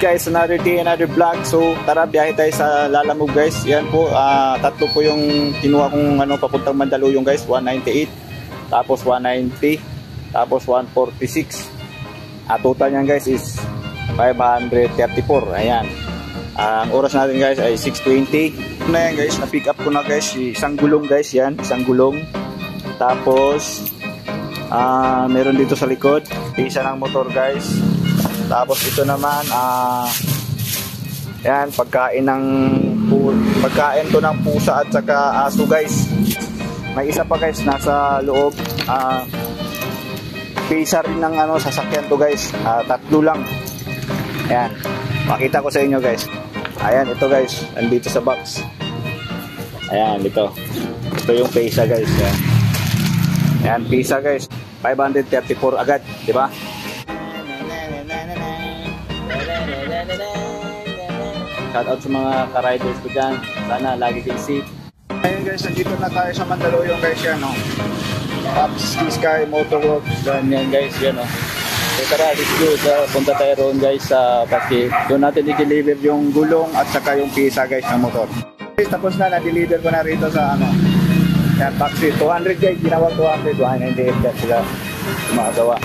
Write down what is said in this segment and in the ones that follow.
guys, another day, another vlog. So tara, biyahe tayo sa Lalamove guys. Yan po, tatlo po yung kinuha kong papuntang Mandaluyong guys. 198, tapos 190, tapos 146. Total niyan guys is 534. Ayan. Ang oras natin guys ay 6:20. Na yan guys, na-pick up ko na guys, isang gulong guys. Yan, isang gulong. Tapos meron dito sa likod, isa ng motor guys. Tapos ito naman, yan, pagkain to ng pusa at saka aso guys. May isa pa guys nasa loob, pisa rin ng sasakyan to guys. Tatlo lang. Ayan, makita ko sa inyo guys. Ayan, ito guys, andito sa box. Ayan, ito yung pisa guys. Ayan, pisa guys, 534 agad, di ba? Shoutout sa mga ka-riders ko dyan. Sana lagi kayo safe. Ayun guys, nandito na tayo sa Mandaluyong guys. Yan o, Pops Sky Motorworks. Yan guys, yan o. So tara, let's go. Punta tayo roon guys sa Pasig. Doon natin i-deliver yung gulong at saka yung pisa guys ng motor. Guys, tapos na, na-deliver ko na rito sa yan, Pasig. 200 guys, ginawang 200. 198 guys sila gumagawa.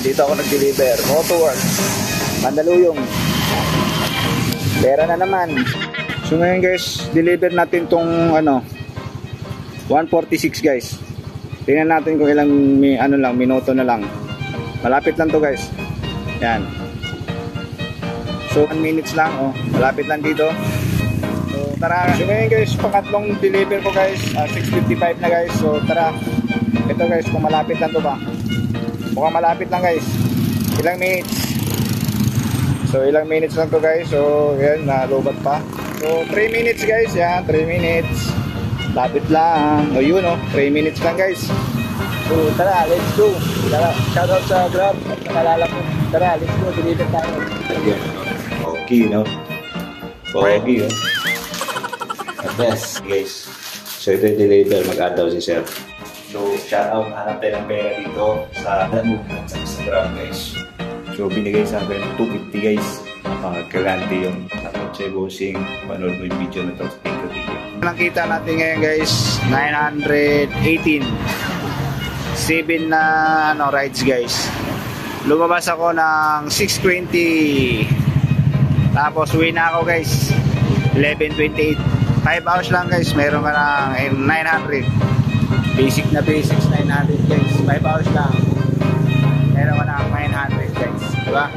Dito ako nag-deliver. Motorworks, Mandaluyong. Pera na naman. So ngayon guys, deliver natin tong 146 guys. Tingnan natin kung ilang minuto na lang. Malapit lang to guys. Yan. So 1 minutes lang, malapit lang dito. So tara. So ngayon guys, pangatlong deliver ko guys, 6:55 na guys. So tara. Ito guys, kung malapit lang to ba. Mukhang malapit lang guys. Ilang minutes? So ilang minutes lang to guys. So yan, nalubat pa. So 3 minutes guys. Yan, 3 minutes. Lapit lang. O yun 3 minutes lang guys. So tara, let's go. Tara, shoutout sa Grab at nakalala ko. Tara, let's go. Deliver tayo. Okay, no? Okay, the best guys. So ito yung deliver. Mag-add daw si Sir. So shoutout, hanap tayo ng pera dito sa Lalamove at sa Grab guys. So binigay sa akin 250 guys. Napakagagante yung Che Bossing. Panood mo yung video na to. Thank you. Nakita natin ngayon guys, 918. 7 na rides guys. Lumabas ako ng 6:20. Tapos uwi na ako guys 11:28. 5 hours lang guys, meron ka ng 900. Basics 900 guys. 5 hours lang, meron ka ng 900 guys, diba?